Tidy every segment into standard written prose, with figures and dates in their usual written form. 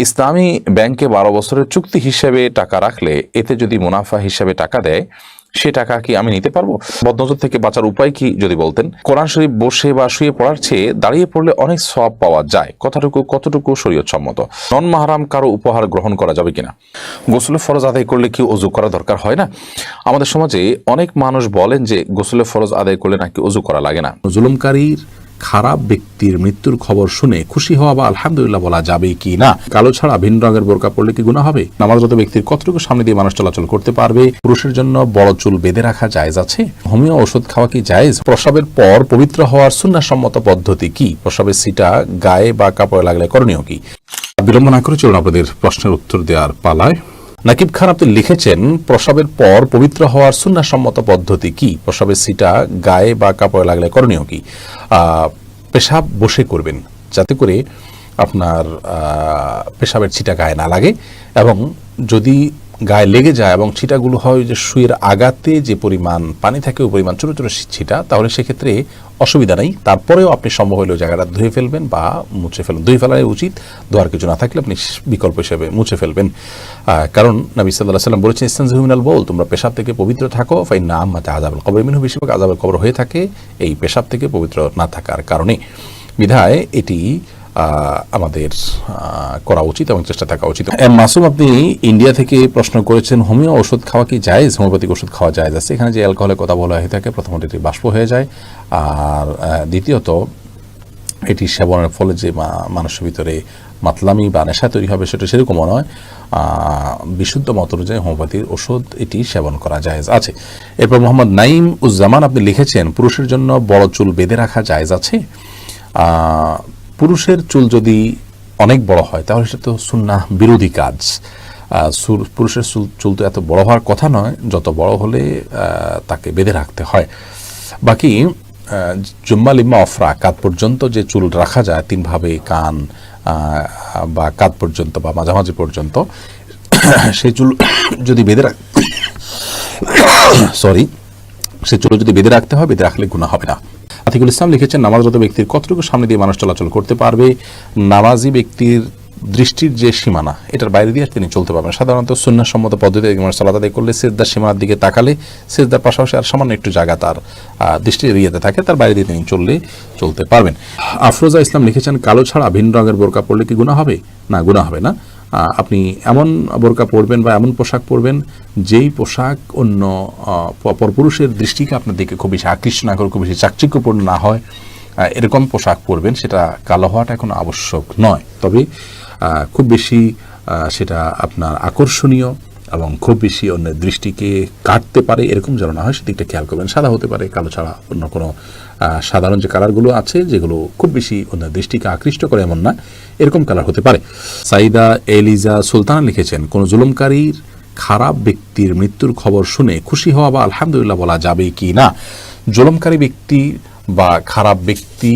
ইসলামী ব্যাংকে 12 বছরের চুক্তি হিসেবে টাকা রাখলে এতে যদি মুনাফা হিসেবে টাকা দেয়, সে টাকা কি আমি নিতে পারবো? বদনজর থেকে বাঁচার উপায় কি যদি বলতেন। কোরআন শরীফ বসে বা শুয়ে পড়ার চেয়ে দাঁড়িয়ে পড়লে অনেক সওয়াব পাওয়া যায়, কতটুকু শরীয়ত সম্মত? নন মাহরাম কারো উপহার গ্রহণ করা যাবে কিনা? গোসলের ফরজ আদায় করলে কি ওযু করা দরকার হয় না? আমাদের সমাজে অনেক মানুষ বলেন যে গোসলের ফরজ আদায় করলে নাকি ওযু করা লাগে না। জুলুমকারীর খারাপ ব্যক্তির মৃত্যুর খবর শুনে খুশি হওয়া বা আলহামদুলিল্লাহ বলা যাবে কি না? কালো ছাড়া ভিন্ন রঙের বোরকা পড়লে কি গুনাহ হবে? নামাজরত ব্যক্তির কতটুকু সামনে দিয়ে মানুষ চলাচল করতে পারবে? পুরুষের জন্য বড় চুল বেঁধে রাখা জায়েজ আছে? হোমিও ওষুধ খাওয়া কি জায়েজ? প্রসবের পর পবিত্র হওয়ার সুন্নাহসম্মত পদ্ধতি কি? প্রসবের সিটা গায়ে বা কাপড়ে লাগলে করণীয় কি? বিলম্ব না করে চলুন আপনাদের প্রশ্নের উত্তর দেওয়ার পালায়। নাকিব খান আপনি লিখেছেন, প্রসবের পর পবিত্র হওয়ার সুন্নাহসম্মত পদ্ধতি কি? প্রসবের সিটা গায়ে বা কাপড়ে লাগলে করণীয় কি? পেশাব বসে করবেন, যাতে করে আপনার পেশাবের ছিটা গায়ে না লাগে, এবং যদি গায়ে লেগে যায় এবং ছিটাগুলো হয় যে শুয়ের আগাতে যে পরিমাণ পানি থাকে ওই পরিমাণ ছোটো ছোটো ছিটা, তাহলে সেক্ষেত্রে অসুবিধা নেই। তারপরেও আপনি সম্ভব হলেও জায়গাটা ধুয়ে ফেলবেন বা মুছে ফেলবেন। ধুয়ে ফেলাই উচিত, ধোয়ার কিছু না থাকলে আপনি বিকল্প হিসেবে মুছে ফেলবেন। কারণ নবী সাল্লাল্লাহু আলাইহি ওয়াসাল্লাম বলেছেন, ইস্তানজিহু মিনাল বাউল, তোমরা পেশাব থেকে পবিত্র থাকো, ফাইন্না আম্মাতা আযাবুল কবর মিনহু, বেশিরভাগ আযাবের কবর হয়ে থাকে এই পেশাব থেকে পবিত্র না থাকার কারণে। বিধায় এটি আমাদের করা উচিত এবং চেষ্টা থাকা উচিত। মাসুম আপনি ইন্ডিয়া থেকে প্রশ্ন করেছেন, হোমিও ওষুধ খাওয়া কি জায়েজ? হোমিওপ্যাথিক ওষুধ খাওয়া জায়েজ আছে। এখানে যে অ্যালকোহলের কথা বলা হয়ে থাকে, প্রথমত এটি বাষ্প হয়ে যায়, আর দ্বিতীয়ত এটি সেবনের ফলে যে মানুষের ভিতরে মাতলামি বা নেশা তৈরি হবে সেটা সেরকমও নয়। বিশুদ্ধ মত অনুযায়ী হোমিওপ্যাথির ওষুধ এটি সেবন করা জায়েজ আছে। এরপর মোহাম্মদ নাইম উজ্জামান আপনি লিখেছেন, পুরুষের জন্য বড় চুল বেঁধে রাখা জায়েজ আছে? পুরুষের চুল যদি অনেক বড় হয় তাহলে সেটা তো সুন্নাহ বিরোধী কাজ। পুরুষের চুল তো এত বড় হওয়ার কথা নয়, যত বড় হলে তাকে বেঁধে রাখতে হয়। বাকি জুম্মা লিম্মা অফরা, কাঁধ পর্যন্ত যে চুল রাখা যায় তিনভাবে, কান বা কাঁধ পর্যন্ত বা মাঝামাঝি পর্যন্ত, সেই চুল যদি বেঁধে সেই চুল যদি বেঁধে রাখতে হয়, বেঁধে রাখলে গুনাহ হবে না। আতিকুল ইসলাম লিখেছেন, নামাজরত ব্যক্তির কতটুকু সামনে দিয়ে মানুষ চলাচল করতে পারবে? নামাজি ব্যক্তির দৃষ্টির যে সীমানা, এটার বাইরে দিয়ে তিনি চলতে পারবেন। সাধারণত সুন্নাহসম্মত পদ্ধতিতে সালাত আদায় করলে সিজদার সীমানার দিকে তাকালে সিজদার পাশাপাশি আর সামান্য একটু জায়গা তার দৃষ্টি এড়িয়েতে থাকে, তার বাইরে দিয়ে তিনি চলতে পারবেন। আফরোজা ইসলাম লিখেছেন, কালো ছাড়া ভিন্ন রঙের বোরকা পরলে কি গুনাহ হবে? না, গুনাহ হবে না। আপনি এমন বোরকা পরবেন বা এমন পোশাক পরবেন যেই পোশাক অন্য পরপুরুষের দৃষ্টিকে আপনার দিকে খুব বেশি আকৃষ্ট না করে, খুব বেশি চাকচিক্যপূর্ণ না হয়, এরকম পোশাক পরবেন। সেটা কালো হওয়াটা এখন আবশ্যক নয়, তবে খুব বেশি সেটা আপনার আকর্ষণীয় এবং খুব বেশি অন্যের দৃষ্টিকে কাটতে পারে এরকম যেন না হয়, সেদিকটা খেয়াল করবেন। সাদা হতে পারে, কালো ছাড়া অন্য কোনো সাধারণ যে কালারগুলো আছে যেগুলো খুব বেশি অন্যের দৃষ্টিকে আকৃষ্ট করে এমন না, এরকম কালার হতে পারে। সাইদা এলিজা সুলতানা লিখেছেন, কোনো জুলুমকারীর খারাপ ব্যক্তির মৃত্যুর খবর শুনে খুশি হওয়া বা আলহামদুলিল্লাহ বলা যাবে কি না? জুলুমকারী ব্যক্তি বা খারাপ ব্যক্তি,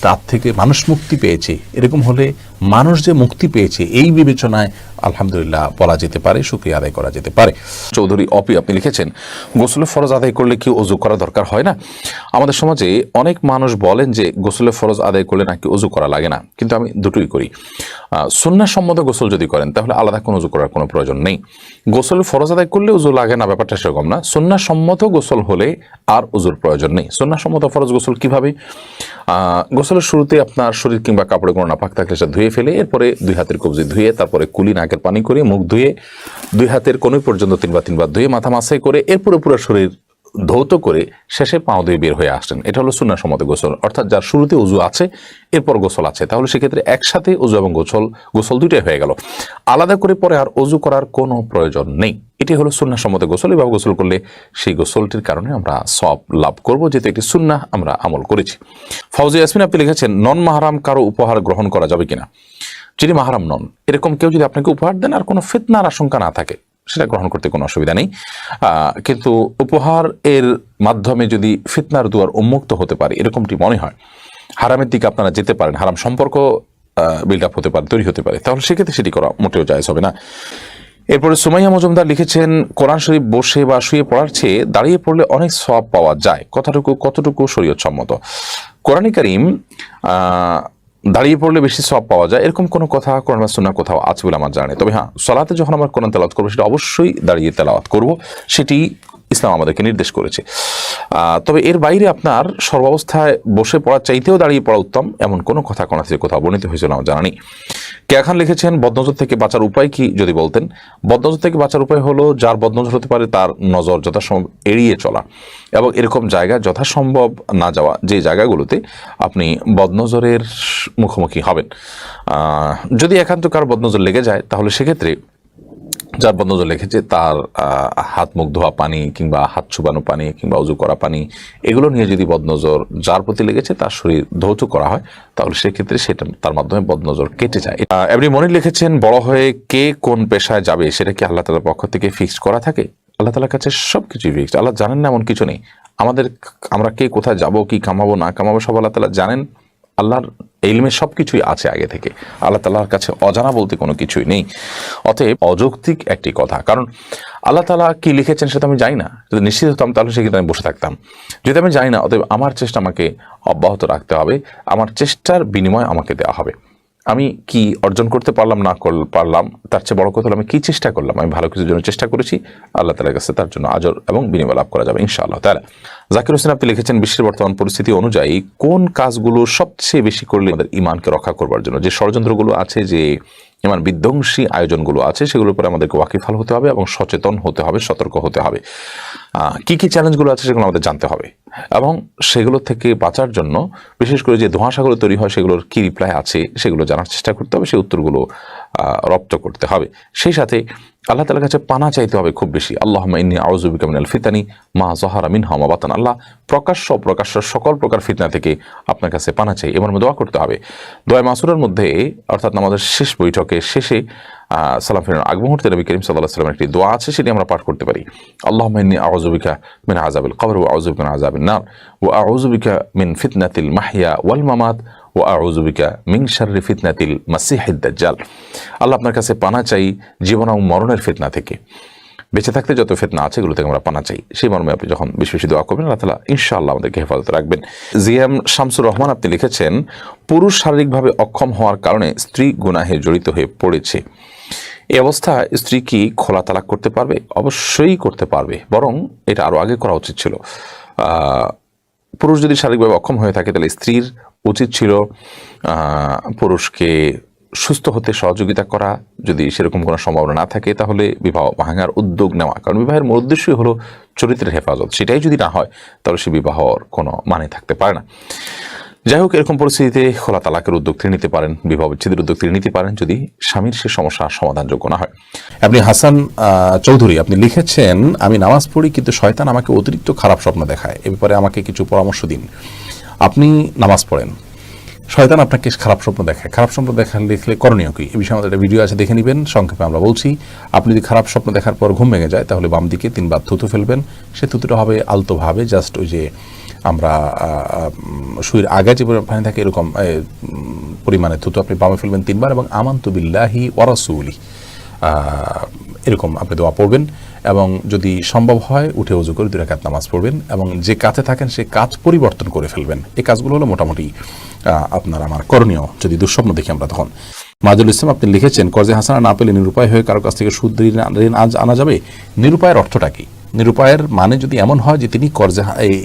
তার থেকে মানুষ মুক্তি পেয়েছে, এরকম হলে মানুষ যে মুক্তি পেয়েছে এই বিবেচনায় আলহামদুলিল্লাহ বলা যেতে পারে, শুকরিয়া আদায় করা যেতে পারে। চৌধুরী অপি আপনি লিখেছেন, গোসলের ফরজ আদায় করলে কি ওযু করা দরকার হয় না? আমাদের সমাজে অনেক মানুষ বলেন যে গোসলের ফরজ আদায় করলে নাকি ওযু করা লাগে না, কিন্তু আমি দুটোই করি। সুন্নাহসম্মত গোসল যদি করেন তাহলে আলাদা কোনো ওযু করার কোনো প্রয়োজন নেই। গোসলের ফরজ আদায় করলে ওযু লাগে না, ব্যাপারটা সেরকম না। সুন্নাহসম্মত গোসল হলে আর ওযুর প্রয়োজন নেই। সুন্নাহসম্মত ফরজ গোসল কিভাবে? গোসলের শুরুতে আপনার শরীর কিংবা কাপড়ে কোনো নাপাক থাকলে সেটা ধুয়ে ফেলে, এরপরে 2 হাতের কবজি ধুয়ে, তারপরে কুলি নাকের পানি করে, মুখ ধুয়ে, 2 হাতের কনুই পর্যন্ত 3 বার ধুয়ে, মাথা মাসাই করে, এরপরে পুরো শরীর ধৌত করে শেষে পাও দিয়ে বের হয়ে আসছেন। এটা হলো সুন্নাহসম্মত গোসল। অর্থাৎ যার শুরুতে ওযু আছে এরপর গোসল আছে, তাহলে সেক্ষেত্রে একসাথে ওযু এবং গোসল দুইটাই হয়ে গেল। আলাদা করে পরে আর ওযু করার কোনো প্রয়োজন নেই। এটি হলো সুন্নাহসম্মত গোসল। এভাবে গোসল করলে সেই গোসলটির কারণে আমরা সওয়াব লাভ করব, যেহেতু একটি সুন্নাহ আমরা আমল করেছি। ফাউজি ইয়াসমিন আপনি লিখেছেন, নন মাহরাম কারো উপহার গ্রহণ করা যাবে কিনা? যিনি মাহরাম নন এরকম কেউ যদি আপনাকে উপহার দেন আর কোনো ফিতনার আশঙ্কা না থাকে, সেটা গ্রহণ করতে কোনো অসুবিধা নেই। কিন্তু উপহার এর মাধ্যমে যদি ফিতনার দুয়ার উন্মুক্ত হতে পারে এরকমটি মনে হয়, হারামের দিকে আপনারা যেতে পারেন, হারাম সম্পর্ক বিল্ড আপ হতে পারে, তৈরি হতে পারে, তাহলে সেক্ষেত্রে সেটি করা মোটেও জায়েজ হবে না। এরপরে সুমাইয়া মজুমদার লিখেছেন, কোরআন শরীফ বসে বা শুয়ে পড়ার চেয়ে দাঁড়িয়ে পড়লে অনেক সওয়াব পাওয়া যায়, কতটুকু শরীয়ত সম্মত? কোরআনে কারীম দাঁড়িয়ে পড়লে বেশি সওয়াব পাওয়া যায় এরকম কোনো কথা কোরআন বা সুন্নাহ কোথাও আছে বলে আমার জানা নেই। তবে হ্যাঁ, সালাতে যখন আমরা কোরআন তেলাওয়াত করবো সেটা অবশ্যই দাঁড়িয়ে তেলাওয়াত করব, সেটি ইসলাম আমাদেরকে নির্দেশ করেছে। তবে এর বাইরে আপনার সর্বাবস্থায় বসে পড়ার চাইতেও দাঁড়িয়ে পড়া উত্তম এমন কোনো কথা কোন থেকে কোথাও বর্ণিত হয়েছিল আমার জানা নেই। কে এখন লিখেছেন বদনজর থেকে বাঁচার উপায় কি যদি বলতেন। বদনজর থেকে বাঁচার উপায় হলো যার বদনজর হতে পারে তার নজর যথাসম্ভব এড়িয়ে চলা এবং এরকম জায়গায় যথাসম্ভব না যাওয়া, যে জায়গাগুলোতে আপনি বদনজরের মুখোমুখি হবেন। যদি একান্ত কারো বদনজর লেগে যায় তাহলে সেক্ষেত্রে যার বদনজর লেগেছে তার হাত মুখ ধোয়া পানি কিংবা হাত ছুবানো পানি কিংবা উজু করা পানি এগুলো নিয়ে যদি বদনজর যার প্রতি লেগেছে তার শরীর ধৌত করা হয় তাহলে সেক্ষেত্রে সেটা তার মাধ্যমে বদনজর কেটে যায়। এমনি মনির লিখেছেন বড় হয়ে কে কোন পেশায় যাবে সেটা কি আল্লাহ তাআলার পক্ষ থেকে ফিক্সড করা থাকে? আল্লাহ তাআলার কাছে সবকিছুই ফিক্সড। আল্লাহ জানেন না এমন কিছু নেই। আমরা কে কোথায় যাব, কি কামাবো না কামাবো সব আল্লাহ তাআলা জানেন। আল্লাহর ইলমে সবকিছুই আছে আগে থেকে। আল্লাহ তাআলার কাছে অজানা বলতে কোনো কিছুই নেই। অতএব অযৌক্তিক একটি কথা, কারণ আল্লাহ তাআলা কি লিখেছেন সেটা আমি জানি না। যদি নিশ্চিত হতাম তাহলে সেক্ষেত্রে আমি বসে থাকতাম। যদি আমি জানি না, অতএব আমার চেষ্টা আমাকে অব্যাহত রাখতে হবে, আমার চেষ্টার বিনিময় আমাকে দেওয়া হবে। আমি কি অর্জন করতে পারলাম না পারলাম তার চেয়ে বড় কথা হলো আমি কি চেষ্টা করলাম। আমি ভালো কিছুর জন্য চেষ্টা করেছি, আল্লাহ তাআলার কাছে তার জন্য আজর এবং বিনিময় লাভ করা যাবে ইনশাআল্লাহ তাআলা। জাকির হোসেন আপনি লিখেছেন বিশ্বের বর্তমান পরিস্থিতি অনুযায়ী কোন কাজগুলো সবচেয়ে বেশি করলে আমাদের ঈমানকে রক্ষা করবার জন্য, যে ষড়যন্ত্রগুলো আছে, যে ঈমান বিধ্বংসী আয়োজনগুলো আছে, সেগুলোর উপরে আমাদেরকে ওয়াকিফাল হতে হবে এবং সচেতন হতে হবে, সতর্ক হতে হবে। কি কি চ্যালেঞ্জগুলো আছে সেগুলো আমাদের জানতে হবে এবং সেগুলো থেকে বাঁচার জন্য বিশেষ করে যে ধোঁয়াশাগুলো তৈরি হয় সেগুলোর কি রিপ্লাই আছে সেগুলো জানার চেষ্টা করতে হবে, সেই উত্তরগুলো রপ্ত করতে হবে। সেই সাথে আল্লাহ তাআলার কাছে পানা চাইতে হবে খুব বেশি। আল্লাহুম্মা ইন্নী আউযু বিকা মিনাল ফিতানি মা যাহারা মিনহা ওয়া মা বাতান। আল্লাহ প্রকাশ্য সকল প্রকার ফিতনা থেকে আপনার কাছে পানা চাই, এমন দোয়া করতে হবে। দোয়া মাসুরার মধ্যে অর্থাৎ আমাদের শেষ বৈঠকে শেষে সালাম ফেরানোর আগ মুহূর্তে নবী করিম সাল্লাল্লাহু আলাইহি ওয়াসাল্লামের একটি দোয়া আছে, সেটি আমরা পাঠ করতে পারি। আল্লাহুম্মা ইন্নী আউযু বিকা মিন আযাবিল কবর ওয়া আউযু বিকা মিন আযাবিন নার ওয়া আউযু বিকা মিন ফিতনাতিল মাহইয়া ওয়াল মামাত ওয়া আউযু বিকা মিন শাররি ফিতনাতিল মাসিহিদ দাজ্জাল। আল্লাহ আপনার কাছে পানা চাই জীবন এবং মরণের ফিতনা থেকে। বেঁচে থাকতে যত ফিতনা আছে এগুলো থেকে আমরা পানা চাই। সেই মর্মে আপনি যখন বেশি বেশি দোয়া করবেন আল্লাহ তাআলা ইনশাআল্লাহ আমাদেরকে হেফাজত রাখবেন। জিএম শামসুর রহমান আপনি লিখেছেন পুরুষ শারীরিকভাবে অক্ষম হওয়ার কারণে স্ত্রী গুনাহে জড়িত হয়ে পড়েছে, এই অবস্থায় স্ত্রী কি খোলা তালাক করতে পারবে? অবশ্যই করতে পারবে, বরং এটা আরো আগে করা উচিত ছিল। পুরুষ যদি শারীরিকভাবে অক্ষম হয়ে থাকে তাহলে স্ত্রীর উচিত ছিল পুরুষকে সুস্থ হতে সহযোগিতা করা। যদি সেরকম কোনো সম্ভাবনা না থাকে তাহলে বিবাহ ভাঙার উদ্যোগ নেওয়া, কারণ বিবাহের মূল উদ্দেশ্যই হলো চরিত্রের হেফাজত। সেটাই যদি না হয় তাহলে সে বিবাহর কোনো মানে থাকতে পারে না। যাই হোক, এরকম পরিস্থিতিতে খোলা তালাকের উদ্যোগ তিনি নিতে পারেন, বিবাহ বিচ্ছেদের উদ্যোগ তিনি নিতে পারেন যদি স্বামীর সে সমস্যা সমাধানযোগ্য না হয়। আপনি হাসান চৌধুরী আপনি লিখেছেন আমি নামাজ পড়ি কিন্তু শয়তান আমাকে অতিরিক্ত খারাপ স্বপ্ন দেখায়, এ ব্যাপারে আমাকে কিছু পরামর্শ দিন। আপনি নামাজ পড়েন, শয়তান আপনাকে খারাপ স্বপ্ন দেখায়, খারাপ স্বপ্ন লিখলে করণীয় কি? এই বিষয়ে আমাদের একটা ভিডিও আছে, দেখে নেবেন। সংক্ষেপে আমরা বলছি, আপনি যদি খারাপ স্বপ্ন দেখার পর ঘুম ভেঙে যায় তাহলে বাম দিকে 3 বার থুতু ফেলবেন। সে থুতুটা হবে আলতোভাবে, জাস্ট ওই যে আমরা শুয়ের আগে যে পানি থাকে এরকম পরিমাণে থুতু আপনি বামে ফেলবেন 3 বার এবং আমানতু বিল্লাহি ওয়া রাসূলি এরকম আপনি দোয়া পড়বেন। এবং যদি সম্ভব হয় উঠে ওযু করে 2 রাকাত নামাজ পড়বেন এবং যে কাজে থাকেন সে কাজ পরিবর্তন করে ফেলবেন। এই কাজগুলো হলো মোটামুটি আপনার আমার করণীয় যদি দুঃস্বপ্ন দেখি আমরা তখন। মাজুল ইসলাম আপনি লিখেছেন কর্জে হাসানা না পেলে নিরুপায় হয়ে কারো কাছ থেকে সুদ ঋণ আনা যাবে? নিরুপায়ের অর্থটা কি? নিরুপায়ের মানে যদি এমন হয় যে তিনি কর্জে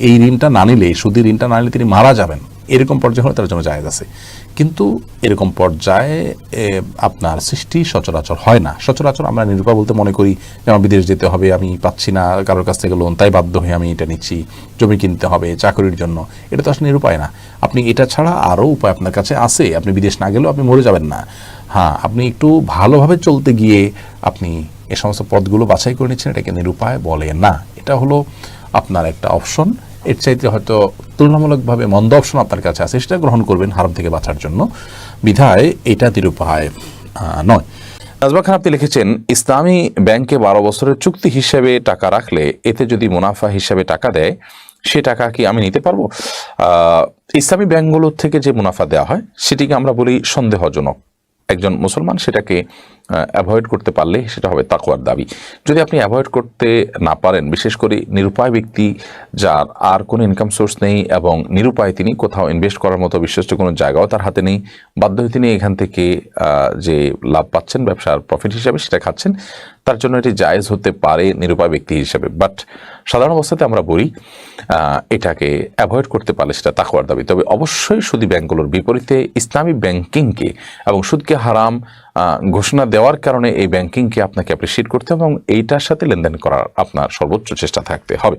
এই ঋণটা না নিলে, সুদের ঋণটা না নিলে তিনি মারা যাবেন, এরকম পর্যায়ে হলে তার জন্য জায়েজ আছে। কিন্তু এরকম পর্যায়ে আপনার সৃষ্টি সচরাচর হয় না। সচরাচর আমরা নিরুপায় বলতে মনে করি যে আমার বিদেশ যেতে হবে, আমি পাচ্ছি না কারোর কাছ থেকে লোন, তাই বাধ্য হয়ে আমি এটা নিচ্ছি, জমি কিনতে হবে চাকরির জন্য। এটা তো আসলে নিরুপায় না। আপনি এটা ছাড়া আরও উপায় আপনার কাছে আছে, আপনি বিদেশ না গেলেও আপনি মরে যাবেন না। হ্যাঁ, আপনি একটু ভালোভাবে চলতে গিয়ে আপনি এই সমস্ত পথগুলো বাছাই করে নিচ্ছেন, এটাকে নিরুপায় বলে না। এটা হলো আপনার একটা অপশন, এর চাইতে হয়তো তুলনামূলকভাবে মন্দ অপশন আপনার কাছে আছে, সেটা গ্রহণ করবেন হারাম থেকে বাঁচার জন্য। বিধায় এটা নিরুপায় নয়। নাজমা খান আপনি লিখেছেন ইসলামী ব্যাংকে 12 বছরের চুক্তি হিসেবে টাকা রাখলে এতে যদি মুনাফা হিসেবে টাকা দেয় সে টাকা কি আমি নিতে পারবো? ইসলামী ব্যাংকগুলোর থেকে যে মুনাফা দেওয়া হয় সেটিকে আমরা বলি সন্দেহজনক। একজন মুসলমান সেটাকে অ্যাভয়েড করতে পারলে সেটা হবে তাকওয়ার দাবি। যদি আপনি অ্যাভয়েড করতে না পারেন, বিশেষ করে নিরুপায় ব্যক্তি যার আর কোনো ইনকাম সোর্স নেই এবং নিরুপায়, তিনি কোথাও ইনভেস্ট করার মতো বিশ্বস্ত কোনো জায়গাও তার হাতে নেই, বাধ্য হয়ে তিনি এখান থেকে যে লাভ পাচ্ছেন ব্যবসার প্রফিট হিসাবে সেটা খাচ্ছেন, তার জন্য এটি জায়েজ হতে পারে নিরুপায় ব্যক্তি হিসাবে। বাট সাধারণ অবস্থাতে আমরা বলি এটাকে অ্যাভয়েড করতে পারলে সেটা তাকওয়ার দাবি। তবে অবশ্যই সুদী ব্যাংকগুলোর বিপরীতে ইসলামী ব্যাংকিংকে এবং সুদকে হারাম ঘোষণা দেওয়ার কারণে এই ব্যাংকিংকে আপনাকে অ্যাপ্রিসিয়েট করতে এবং এইটার সাথে লেনদেন করার আপনার সর্বোচ্চ চেষ্টা থাকতে হবে।